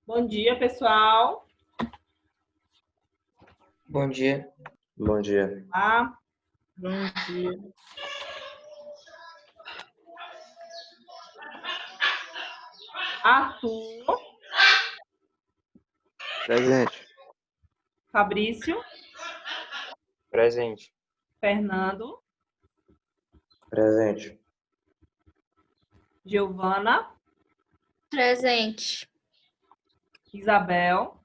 Bom dia, pessoal. Bom dia. Bom dia. Ah, Bom dia. Arthur, Presente. Fabrício, Presente. Fernando, Presente. Giovana, Presente. Isabel,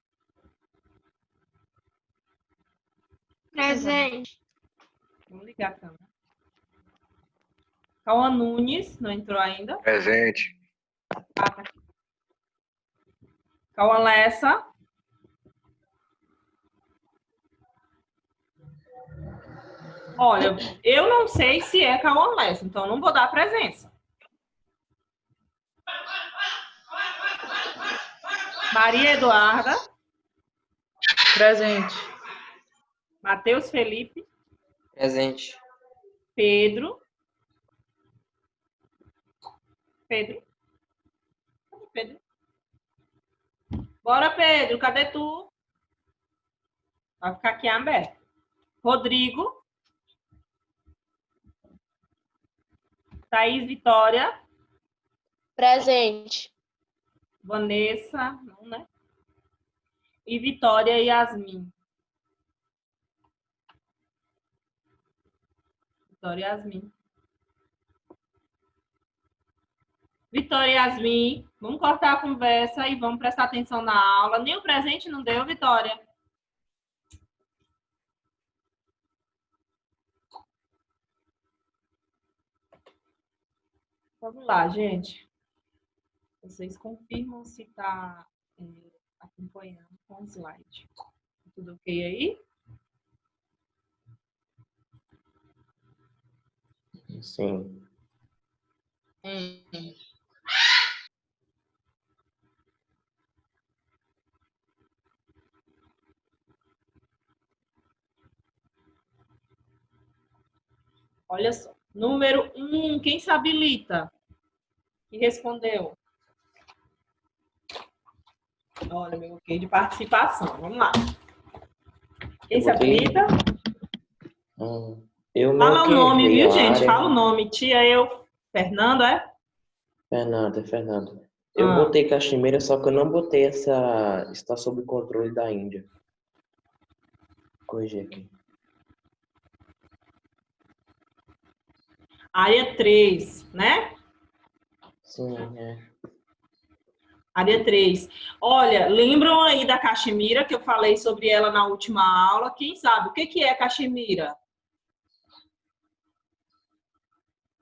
Presente. vamos ligar a câmera. Cauã Nunes, não entrou ainda. Presente. Ah, tá aqui. Cauã Lessa, olha, eu não sei se é Cauã Lessa, então eu não vou dar a presença. Maria Eduarda, Presente. Matheus Felipe, Presente. Pedro. Pedro? Cadê Pedro? Bora, Pedro, cadê tu? Vai ficar aqui aberto. Rodrigo. Thaís Vitória. Presente. Vanessa, não, né? E Vitória Yasmin. Vitória Yasmin. Vitória Yasmin, vamos cortar a conversa e vamos prestar atenção na aula. Nem o presente não deu, Vitória. Vamos lá, gente. Vocês confirmam se está acompanhando com o slide. Tudo ok aí? Sim. Olha só. Número 1, quem se habilita? Que respondeu? Olha, meu ok de participação. Vamos lá. Quem se habilita? Eu não Fala o nome, errei viu, a gente? área. Fala o nome. Tia, eu. Fernando, é? Fernando. Eu botei Caxemira, só que eu não botei essa... Está sob controle da Índia. Corrigir aqui. Área 3, né? Sim, é. Área 3. Olha, lembram aí da Caxemira, que eu falei sobre ela na última aula? Quem sabe? O que é Caxemira?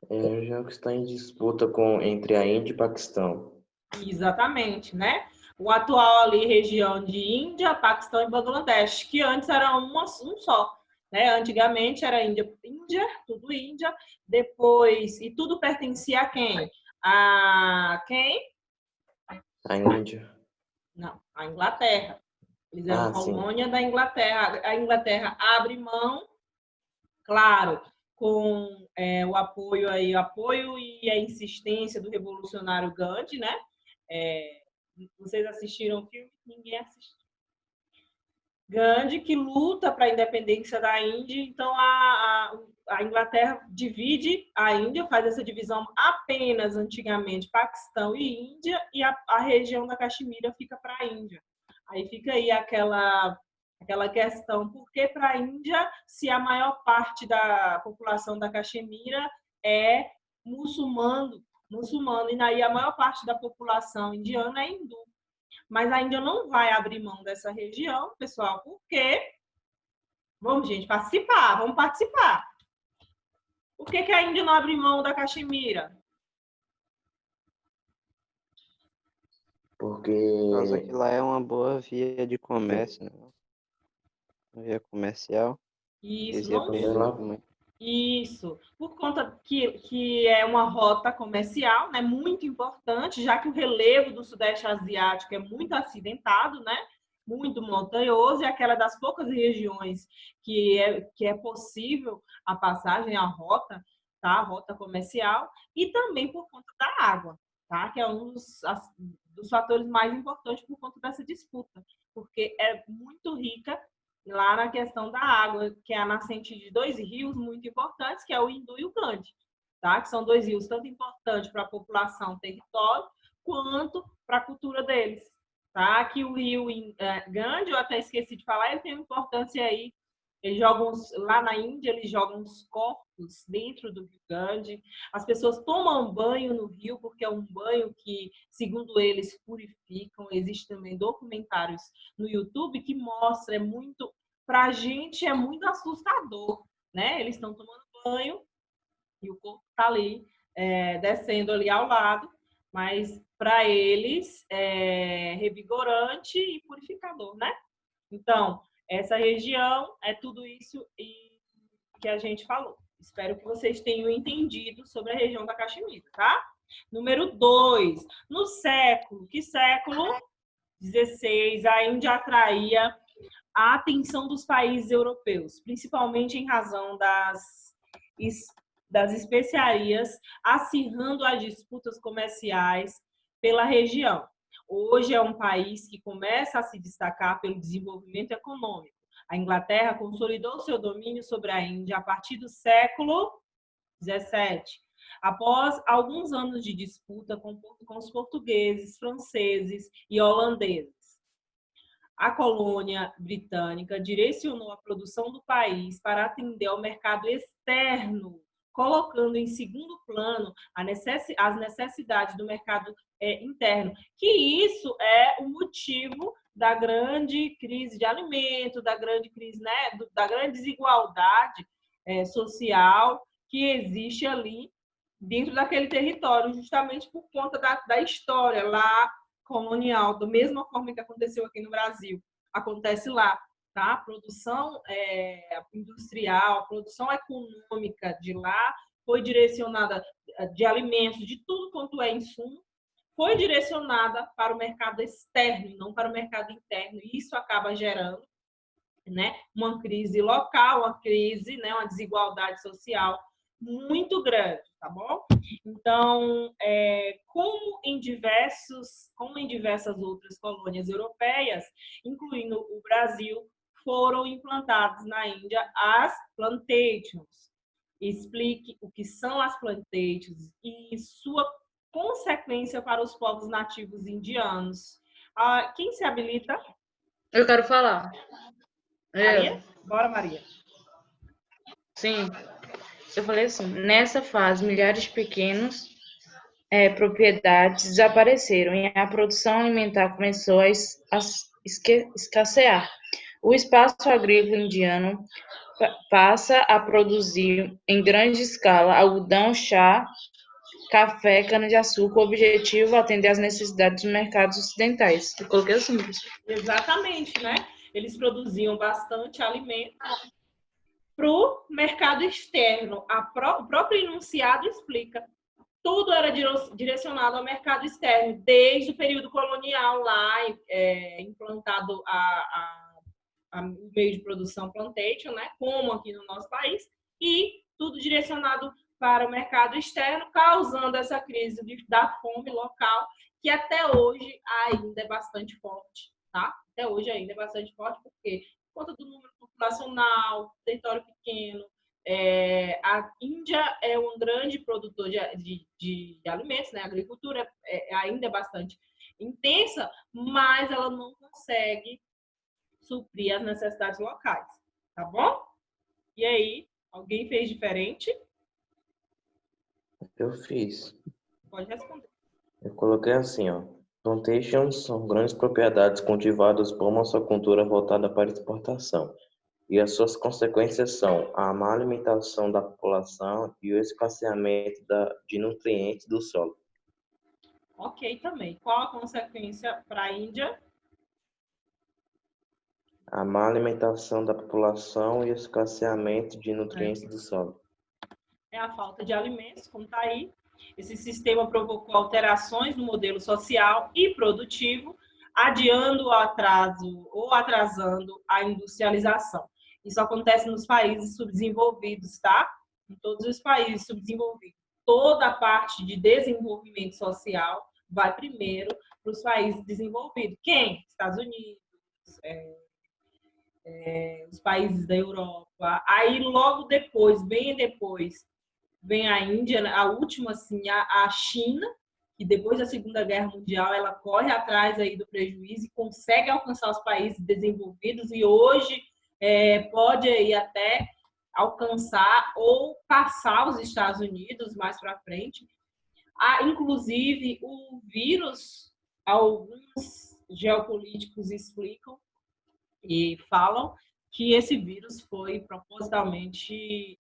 É uma região que está em disputa entre a Índia e o Paquistão. Exatamente, né? O atual ali, região de Índia, Paquistão e Bangladesh, que antes era um só. Né? Antigamente era Índia, tudo Índia, depois, e tudo pertencia a quem? A quem? A Índia. Não, a Inglaterra. Eles eram colônia sim. da Inglaterra. A Inglaterra abre mão, claro, com o apoio e a insistência do revolucionário Gandhi, né? Vocês assistiram o filme? Ninguém assistiu. Gandhi, que luta para a independência da Índia, então a Inglaterra divide a Índia, faz essa divisão apenas antigamente Paquistão e Índia, e a região da Caxemira fica para a Índia. Aí fica aí aquela questão, por que para a Índia, se a maior parte da população da Caxemira é muçulmano, e aí a maior parte da população indiana é hindu. Mas a Índia não vai abrir mão dessa região, pessoal, porque... Vamos, gente, participar, vamos participar. Por que a Índia não abre mão da Caxemira? Porque... Por causa que lá é uma boa via de comércio, né? Uma via comercial. Isso, Isso, por conta que é uma rota comercial, né, muito importante, já que o relevo do Sudeste Asiático é muito acidentado, né, muito montanhoso, e aquela das poucas regiões que é possível a passagem, a rota, tá, a rota comercial, e também por conta da água, tá, que é um dos fatores mais importantes por conta dessa disputa, porque é muito rica lá na questão da água, que é a nascente de dois rios muito importantes, que é o Indu e o Gange, tá? Que são dois rios tanto importantes para a população, território, quanto para a cultura deles, tá? Que o rio Gange, eu até esqueci de falar, ele tem uma importância aí. Eles jogam lá na Índia, eles jogam os corpos dentro do rio Gange. As pessoas tomam banho no rio porque é um banho que, segundo eles, purificam. Existem também documentários no YouTube que mostram, pra gente é muito assustador, né? Eles estão tomando banho e o corpo está ali descendo ali ao lado, mas para eles é revigorante e purificador, né? Então, essa região é tudo isso que a gente falou. Espero que vocês tenham entendido sobre a região da Caxemira, tá? Número 2. No século XVI, a Índia atraía a atenção dos países europeus, principalmente em razão das especiarias, acirrando as disputas comerciais pela região. Hoje é um país que começa a se destacar pelo desenvolvimento econômico. A Inglaterra consolidou seu domínio sobre a Índia a partir do século XVII, após alguns anos de disputa com os portugueses, franceses e holandeses. A colônia britânica direcionou a produção do país para atender ao mercado externo, colocando em segundo plano as necessidades do mercado interno, que isso é o motivo da grande crise de alimento, da grande crise, né, da grande desigualdade social que existe ali dentro daquele território, justamente por conta da história lá colonial, da mesma forma que aconteceu aqui no Brasil, acontece lá, tá? A produção industrial, a produção econômica de lá foi direcionada, de alimentos, de tudo quanto é insumo, foi direcionada para o mercado externo, não para o mercado interno. E isso acaba gerando, né, uma crise local, uma crise, né, uma desigualdade social muito grande, tá bom? Então, como em diversas outras colônias europeias, incluindo o Brasil, foram implantadas na Índia as plantations. Explique o que são as plantations e sua consequência para os povos nativos indianos. Quem se habilita? Eu quero falar. Maria? Bora, Maria. Sim. Eu falei assim, nessa fase, milhares de pequenos propriedades desapareceram e a produção alimentar começou a escassear. O espaço agrícola indiano passa a produzir em grande escala algodão, chá, café, cana-de-açúcar. O objetivo é atender às necessidades dos mercados ocidentais. Eu coloquei assim, professor. Exatamente, né? Eles produziam bastante alimento para o mercado externo. O próprio enunciado explica. Tudo era direcionado ao mercado externo, desde o período colonial lá, implantado o meio de produção plantation, né? Como aqui no nosso país, e tudo direcionado para o mercado externo, causando essa crise da fome local, que até hoje ainda é bastante forte, tá? Até hoje ainda é bastante forte, porque por conta do número populacional, território pequeno, a Índia é um grande produtor de alimentos, né? A agricultura ainda é bastante intensa, mas ela não consegue suprir as necessidades locais, tá bom? E aí, alguém fez diferente? Eu fiz. Pode responder. Eu coloquei assim, ó. Plantations são grandes propriedades cultivadas por uma só cultura voltada para exportação. E as suas consequências são a má alimentação da população e o escasseamento de nutrientes do solo. Ok, também. Qual a consequência para a Índia? A má alimentação da população e o escasseamento de nutrientes do solo. É a falta de alimentos, como está aí. Esse sistema provocou alterações no modelo social e produtivo, adiando o atraso ou atrasando a industrialização. Isso acontece nos países subdesenvolvidos, tá? Em todos os países subdesenvolvidos. Toda a parte de desenvolvimento social vai primeiro os países desenvolvidos. Quem? Estados Unidos, os países da Europa. Aí, logo depois, bem depois, vem a Índia, a última, assim, a China, que depois da Segunda Guerra Mundial, ela corre atrás aí do prejuízo e consegue alcançar os países desenvolvidos e hoje pode aí até alcançar ou passar os Estados Unidos mais para frente. Inclusive, o vírus, alguns geopolíticos explicam e falam que esse vírus foi propositalmente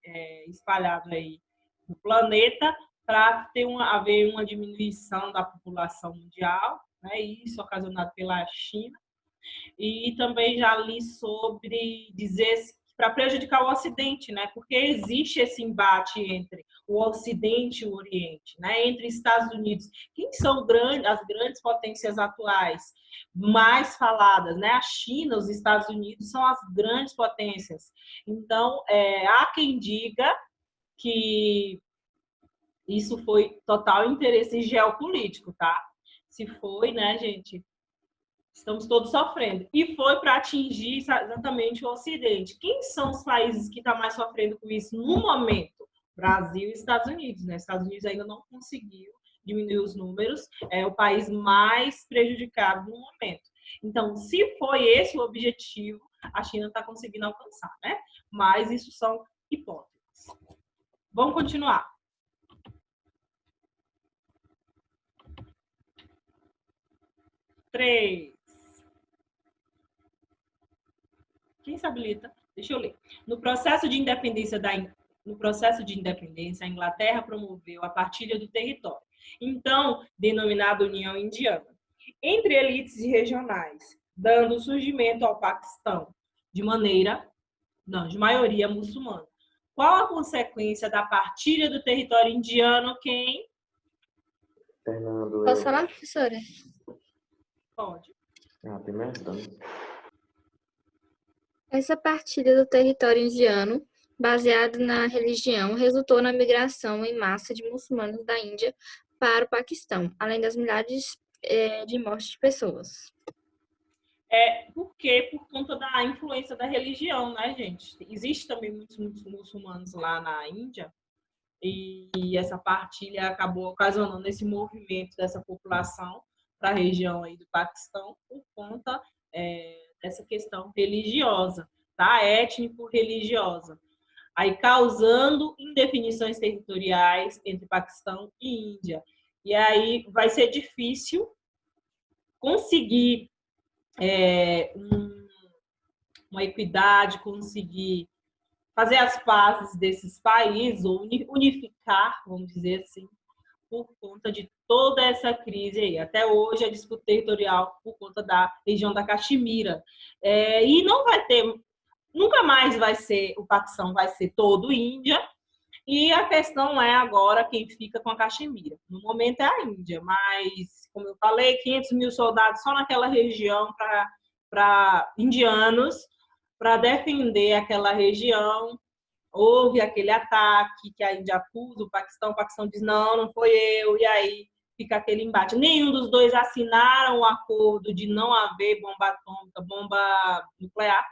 espalhado aí no planeta para haver uma diminuição da população mundial, né? Isso ocasionado pela China. E também já li sobre dizer para prejudicar o Ocidente, né? Porque existe esse embate entre o Ocidente e o Oriente, né? Entre Estados Unidos. Quem são as grandes potências atuais mais faladas, né? A China, os Estados Unidos são as grandes potências. Então, há quem diga que isso foi total interesse geopolítico, tá? Se foi, né, gente? Estamos todos sofrendo. E foi para atingir exatamente o Ocidente. Quem são os países que estão mais sofrendo com isso no momento? Brasil e Estados Unidos, né? Estados Unidos ainda não conseguiu diminuir os números. É o país mais prejudicado no momento. Então, se foi esse o objetivo, a China está conseguindo alcançar, né? Mas isso são hipóteses. Vamos continuar. Três. Quem se habilita? Deixa eu ler. No processo de independência, a Inglaterra promoveu a partilha do território, então denominada União Indiana, entre elites regionais, dando surgimento ao Paquistão, de maioria muçulmana. Qual a consequência da partilha do território indiano? Quem? Fernando, Posso falar, professora? Pode. Primeiro. Essa partilha do território indiano, baseada na religião, resultou na migração em massa de muçulmanos da Índia para o Paquistão, além das milhares de mortes de pessoas. Porque por conta da influência da religião, né, gente? Existe também muitos muçulmanos lá na Índia e essa partilha acabou ocasionando esse movimento dessa população para a região aí do Paquistão por conta dessa questão religiosa, tá? Étnico-religiosa. Aí causando indefinições territoriais entre Paquistão e Índia. E aí vai ser difícil conseguir uma equidade, conseguir fazer as pazes desses países, ou unificar, vamos dizer assim, por conta de toda essa crise aí. Até hoje, a disputa territorial por conta da região da Caxemira. E não vai ter, nunca mais vai ser, o Paquistão vai ser todo Índia, e a questão é agora quem fica com a Caxemira. No momento é a Índia, mas, como eu falei, 500 mil soldados só naquela região para indianos, para defender aquela região. Houve aquele ataque que a Índia acusa o Paquistão diz, não foi eu, e aí fica aquele embate. Nenhum dos dois assinaram o acordo de não haver bomba atômica, bomba nuclear,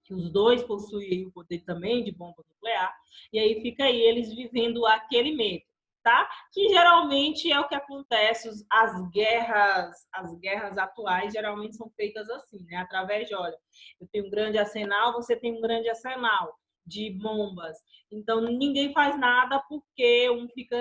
que os dois possuem o poder também de bomba nuclear, e aí fica aí eles vivendo aquele medo, tá? Que geralmente é o que acontece, as guerras atuais geralmente são feitas assim, né? Através de, olha, eu tenho um grande arsenal, você tem um grande arsenal de bombas. Então, ninguém faz nada porque um fica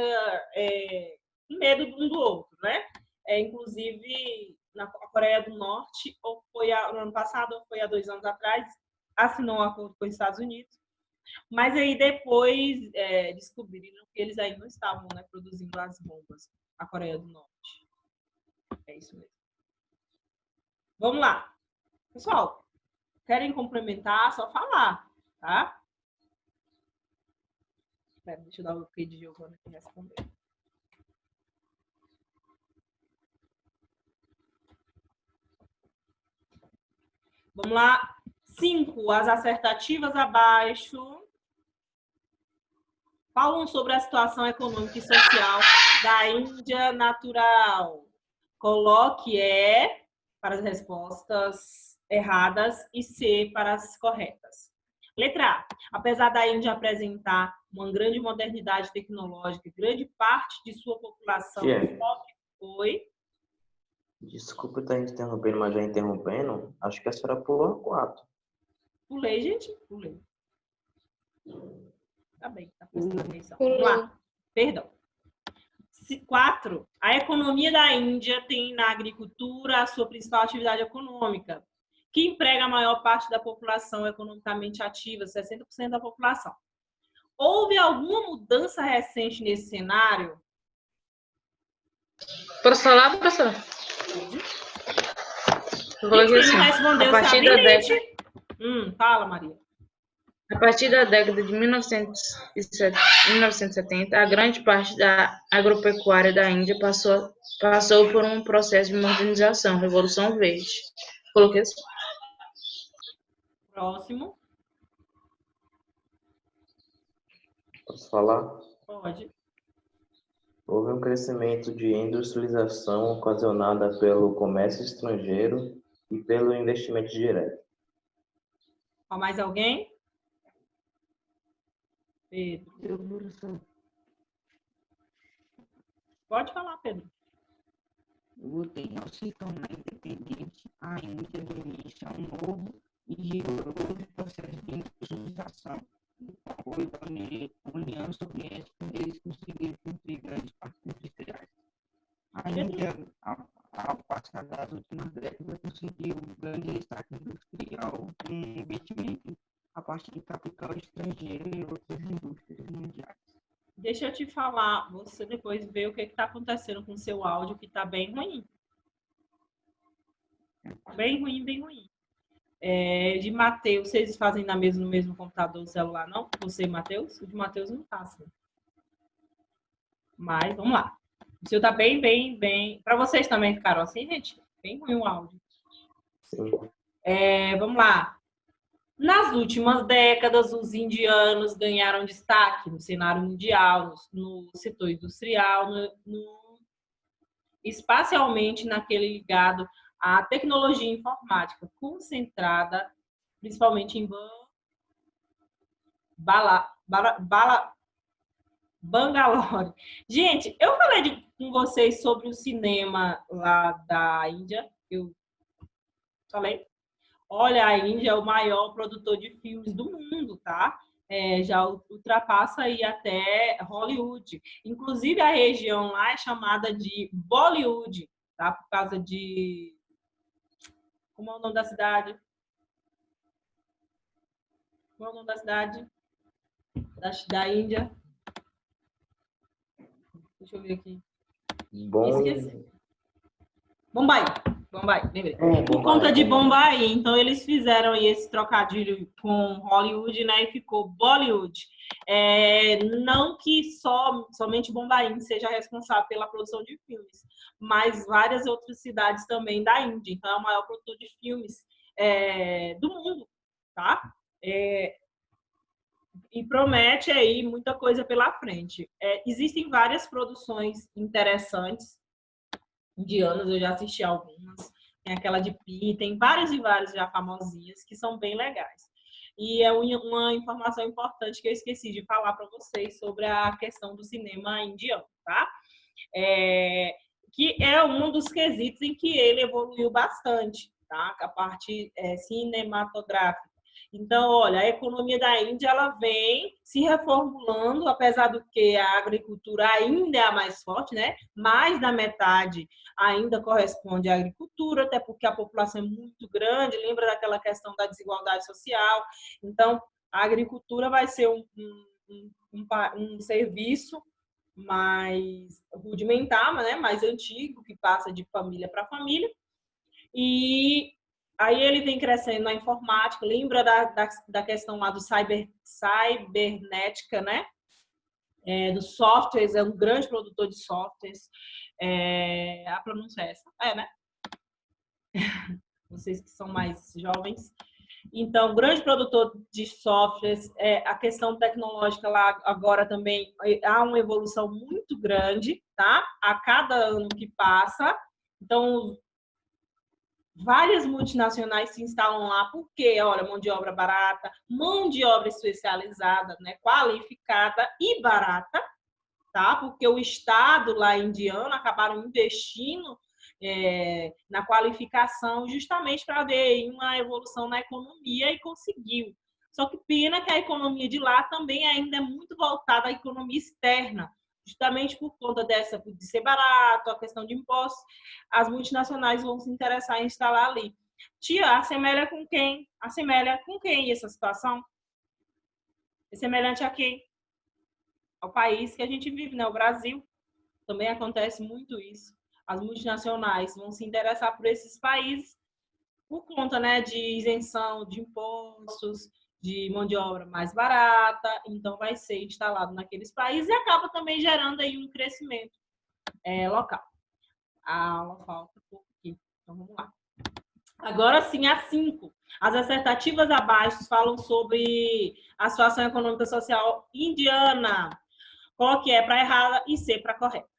com medo um do outro, né? Inclusive, na Coreia do Norte, ou foi no ano passado, ou foi há 2 anos atrás, assinou um acordo com os Estados Unidos, mas aí depois descobriram que eles aí não estavam, né, produzindo as bombas, a Coreia do Norte. É isso mesmo. Vamos lá. Pessoal, querem complementar? Só falar, tá? Espera, deixa eu dar o ok de Giovana aqui responder. Vamos lá. 5. As assertativas abaixo falam sobre a situação econômica e social da Índia natural. Coloque E para as respostas erradas e C para as corretas. Letra A. Apesar da Índia apresentar uma grande modernidade tecnológica, grande parte de sua população Tia, foi. desculpa estar interrompendo, mas já interrompendo, acho que a senhora pulou a 4. Pulei, gente? Pulei. Tá bem, tá prestando atenção. Pulou. Vamos lá. Perdão. 4. A economia da Índia tem na agricultura a sua principal atividade econômica, que emprega a maior parte da população economicamente ativa, 60% da população. Houve alguma mudança recente nesse cenário? Posso falar, professora? Eu coloquei Quem não assim, respondeu, a partir se da habilite. Fala, Maria. A partir da década de 1970, a grande parte da agropecuária da Índia passou por um processo de modernização, Revolução Verde. Coloquei assim. Próximo. Posso falar? Pode. Houve um crescimento de industrialização ocasionada pelo comércio estrangeiro e pelo investimento direto. Mais alguém? Pedro. Pode falar, Pedro. Ao se tornar independente, a Índia deu início a um novo e rigoroso processo de industrialização. Com o apoio da União Soviética, eles conseguiram cumprir grandes partes industriais. A Índia, ao passar das últimas décadas, conseguiu um grande destaque industrial com investimento a partir de capital estrangeiro e outras indústrias mundiais. Deixa eu te falar, você depois vê o que está acontecendo com o seu áudio, que está bem ruim. Bem ruim, bem ruim. De Matheus, vocês fazem no mesmo computador, celular, não? Você e Matheus? O de Matheus não está assim. Mas, vamos lá. O seu está bem. Para vocês também ficaram assim, gente? Bem ruim o áudio. Sim. Vamos lá. Nas últimas décadas, os indianos ganharam destaque no cenário mundial, no setor industrial, espacialmente naquele ligado à tecnologia informática, concentrada principalmente em Bangalore. Gente, eu falei com vocês sobre o cinema lá da Índia. Eu falei. Olha, a Índia é o maior produtor de filmes do mundo, tá? Já ultrapassa aí até Hollywood. Inclusive, a região lá é chamada de Bollywood, tá? Por causa de... Como é o nome da cidade? Como é o nome da cidade? Da Índia? Deixa eu ver aqui. Esqueci. Bombai, lembrei. Por conta de Bombai, então eles fizeram aí esse trocadilho com Hollywood, né? E ficou Bollywood. Não que somente Bombai seja responsável pela produção de filmes, mas várias outras cidades também da Índia. Então é o maior produtor de filmes do mundo, tá? E promete aí muita coisa pela frente. Existem várias produções interessantes indianas, eu já assisti algumas, tem aquela de Pi, tem várias e várias já famosinhas que são bem legais. E é uma informação importante que eu esqueci de falar para vocês sobre a questão do cinema indiano, tá? Que é um dos quesitos em que ele evoluiu bastante, tá? A parte cinematográfica. Então, olha, a economia da Índia ela vem se reformulando, apesar do que a agricultura ainda é a mais forte, né? Mais da metade ainda corresponde à agricultura, até porque a população é muito grande, lembra daquela questão da desigualdade social. Então, a agricultura vai ser um serviço mais rudimentar, né? Mais antigo, que passa de família para família. E aí ele vem crescendo na informática, lembra da questão lá do cibernética, né? Dos softwares, é um grande produtor de softwares. A pronúncia é essa? Né? Vocês que são mais jovens. Então, grande produtor de softwares, a questão tecnológica lá agora também há uma evolução muito grande, tá? A cada ano que passa. Então, várias multinacionais se instalam lá porque, olha, mão de obra barata, mão de obra especializada, né, qualificada e barata, tá? Porque o Estado lá indiano acabaram investindo na qualificação justamente para ver uma evolução na economia e conseguiu. Só que pena que a economia de lá também ainda é muito voltada à economia externa, justamente por conta de ser barato, a questão de impostos, as multinacionais vão se interessar em instalar ali. Tia, assemelha com quem? Assemelha com quem essa situação? É semelhante a quem? Ao país que a gente vive, né? O Brasil. Também acontece muito isso. As multinacionais vão se interessar por esses países por conta, né, de isenção de impostos, de mão de obra mais barata, então vai ser instalado naqueles países e acaba também gerando aí um crescimento local. A aula falta um pouco aqui, então vamos lá. Agora sim, a 5. As assertativas abaixo falam sobre a situação econômica e social indiana. Coloque E para errada e C para correta.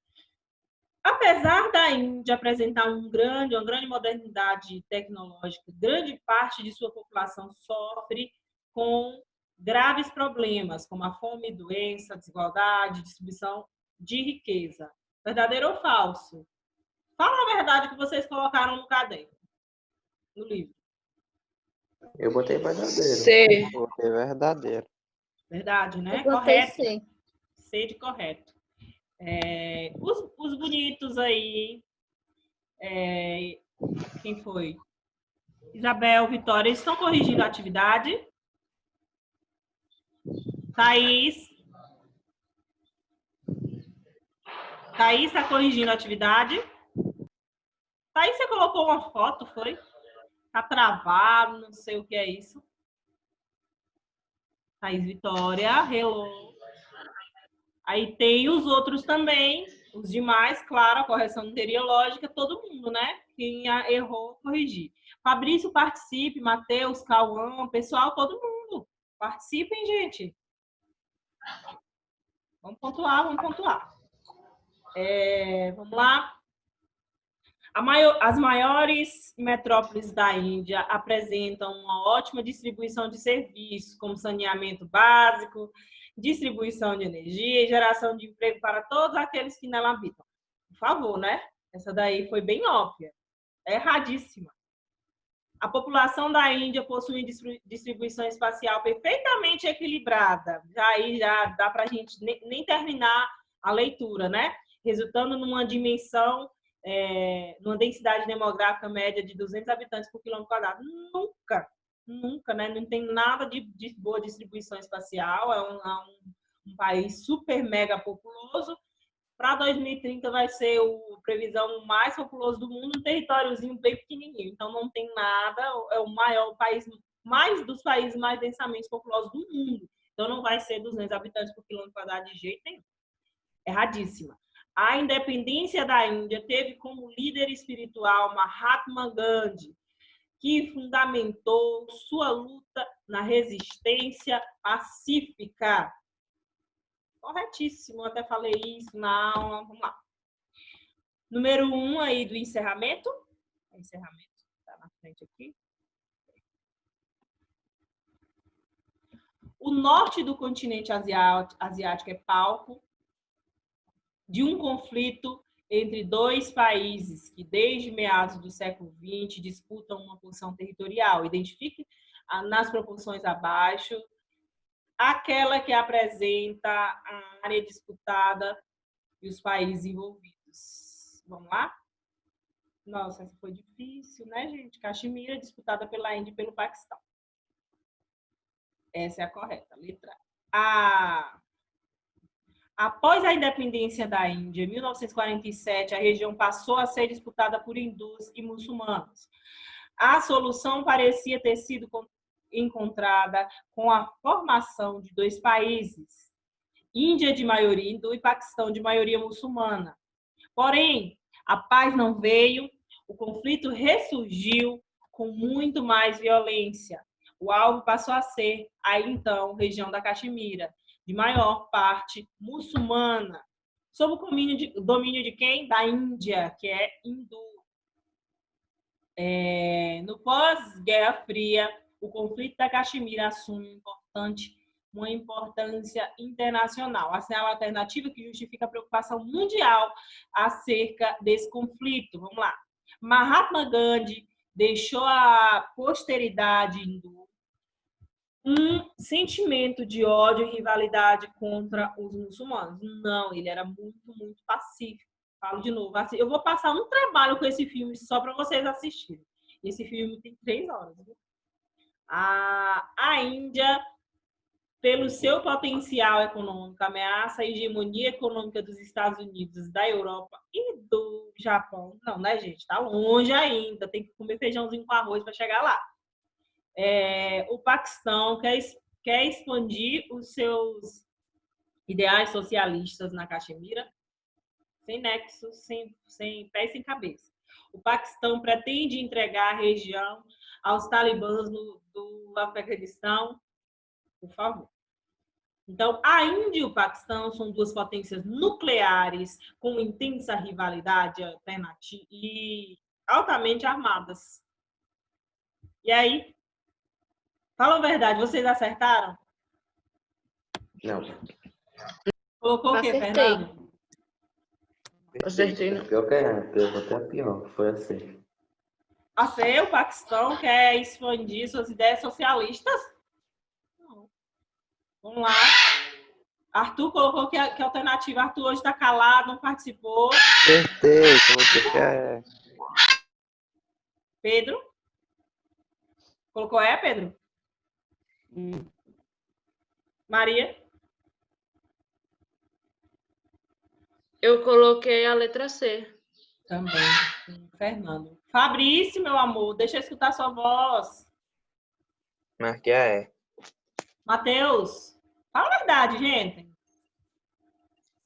Apesar da Índia apresentar uma grande modernidade tecnológica, grande parte de sua população sofre com graves problemas, como a fome, doença, desigualdade, distribuição de riqueza. Verdadeiro ou falso? Fala a verdade que vocês colocaram no caderno, no livro. Eu botei verdadeiro. C. É verdadeiro. Verdade, né? Eu botei Correto. C. C de correto. Os bonitos aí. Quem foi? Isabel, Vitória, eles estão corrigindo a atividade. Thaís. Thaís está corrigindo a atividade. Thaís, você colocou uma foto, foi? Tá travado, não sei o que é isso. Thaís, Vitória, hello. Aí tem os outros também, os demais, claro, a correção não teria lógica, todo mundo, né? Quem errou, corrigir. Fabrício, participe, Matheus, Cauã, pessoal, todo mundo. Participem, gente. Vamos pontuar, vamos pontuar. Vamos lá. As maiores metrópoles da Índia apresentam uma ótima distribuição de serviços, como saneamento básico, distribuição de energia e geração de emprego para todos aqueles que nela habitam. Por favor, né? Essa daí foi bem óbvia. É erradíssima. A população da Índia possui distribuição espacial perfeitamente equilibrada. Aí já dá para a gente nem terminar a leitura, né? Resultando numa dimensão, numa densidade demográfica média de 200 habitantes por quilômetro quadrado. Nunca, né? Não tem nada de boa distribuição espacial. É um país super mega populoso. Para 2030 vai ser a previsão mais populoso do mundo, um territóriozinho bem pequenininho. Então não tem nada, é o maior país, mais dos países mais densamente populosos do mundo. Então não vai ser 200 habitantes por quilômetro quadrado de jeito nenhum. Erradíssima. A independência da Índia teve como líder espiritual Mahatma Gandhi, que fundamentou sua luta na resistência pacífica. Corretíssimo, até falei isso na aula. Vamos lá. Número 1 aí do encerramento. O encerramento está na frente aqui. O norte do continente asiático é palco de um conflito entre dois países que, desde meados do século XX, disputam uma porção territorial. Identifique nas proporções abaixo aquela que apresenta a área disputada e os países envolvidos. Vamos lá? Nossa, essa foi difícil, né, gente? Caxemira, disputada pela Índia e pelo Paquistão. Essa é a correta, letra A. Após a independência da Índia, em 1947, a região passou a ser disputada por hindus e muçulmanos. A solução parecia ter sido encontrada com a formação de dois países, Índia de maioria hindu e Paquistão de maioria muçulmana. Porém, a paz não veio, o conflito ressurgiu com muito mais violência. O alvo passou a ser, aí então, região da Caxemira, de maior parte muçulmana, sob o domínio de quem? Da Índia, que é hindu. No pós-Guerra Fria, o conflito da Caxemira assume uma importância internacional. Assinala a alternativa que justifica a preocupação mundial acerca desse conflito. Vamos lá. Mahatma Gandhi deixou à posteridade hindu um sentimento de ódio e rivalidade contra os muçulmanos. Não, ele era muito, muito pacífico. Falo de novo. Eu vou passar um trabalho com esse filme só para vocês assistirem. Esse filme tem 3 horas. Viu? A Índia, pelo seu potencial econômico, ameaça a hegemonia econômica dos Estados Unidos, da Europa e do Japão. Não, né, gente? Tá longe ainda. Tem que comer feijãozinho com arroz para chegar lá. O Paquistão quer expandir os seus ideais socialistas na Caxemira, sem nexo, sem pé e sem cabeça. O Paquistão pretende entregar a região aos talibãs do Afeganistão, por favor. Então, a Índia e o Paquistão são 2 potências nucleares com intensa rivalidade alternativa e altamente armadas. E aí? Fala a verdade, vocês acertaram? Não. Colocou o quê, Acertei. Fernando? Acertei, não. Pior que até pior. Foi assim. O Paquistão quer expandir suas ideias socialistas? Não. Vamos lá. Arthur colocou que alternativa. Arthur hoje está calado, não participou. Acertei, coloquei que é. Pedro? Colocou Pedro? Maria? Eu coloquei a letra C. Também. Fernando. Fabrício, meu amor, deixa eu escutar sua voz. Marquei a E. Matheus, fala a verdade, gente.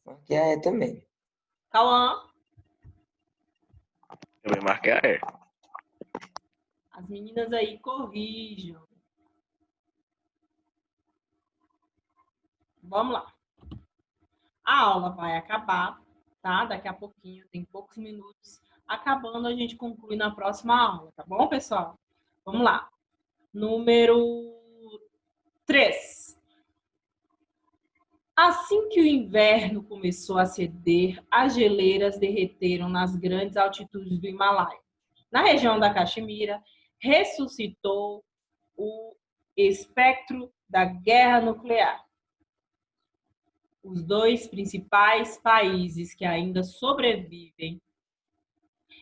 Marquei a E também. Cauã? Também marquei a E. As meninas aí corrijam. Vamos lá. A aula vai acabar, tá? Daqui a pouquinho, tem poucos minutos. Acabando, a gente conclui na próxima aula, tá bom, pessoal? Vamos lá. Número 3. Assim que o inverno começou a ceder, as geleiras derreteram nas grandes altitudes do Himalaia. Na região da Caxemira, ressuscitou o espectro da guerra nuclear. Os 2 principais países que ainda sobrevivem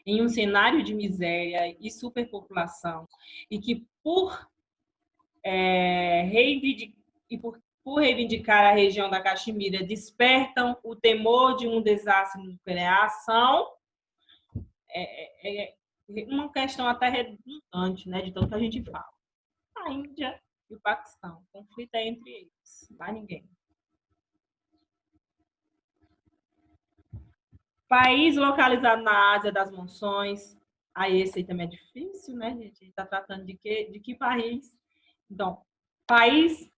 em um cenário de miséria e superpopulação e que por reivindicar a região da Caxemira despertam o temor de um desastre nuclear são uma questão até redundante, né, de tanto que a gente fala. A Índia e o Paquistão. O conflito é entre eles, mais ninguém. País localizado na Ásia das Monções. Esse aí também é difícil, né, gente? A gente está tratando de que país? Então, país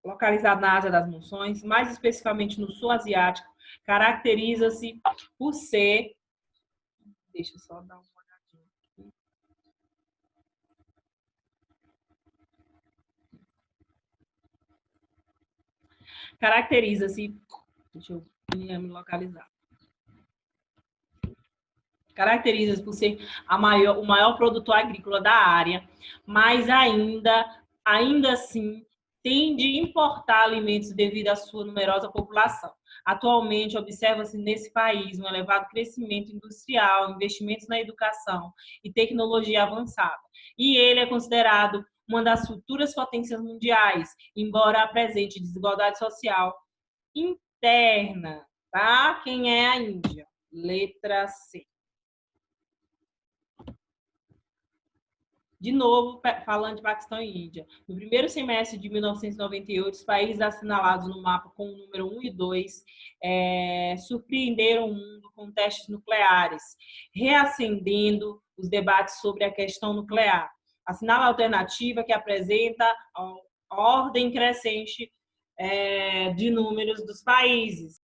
localizado na Ásia das Monções, mais especificamente no Sul Asiático, caracteriza-se por ser... Deixa eu só dar uma olhadinha aqui. Caracteriza-se... Deixa eu me localizar. Caracteriza-se por ser o maior produtor agrícola da área, mas ainda assim tem de importar alimentos devido à sua numerosa população. Atualmente, observa-se nesse país um elevado crescimento industrial, investimentos na educação e tecnologia avançada. E ele é considerado uma das futuras potências mundiais, embora apresente desigualdade social interna. Tá? Quem é a Índia? Letra C. De novo, falando de Paquistão e Índia. No primeiro semestre de 1998, os países assinalados no mapa com o número 1 e 2 surpreenderam o mundo com testes nucleares, reacendendo os debates sobre a questão nuclear. Assinala a alternativa que apresenta a ordem crescente de números dos países.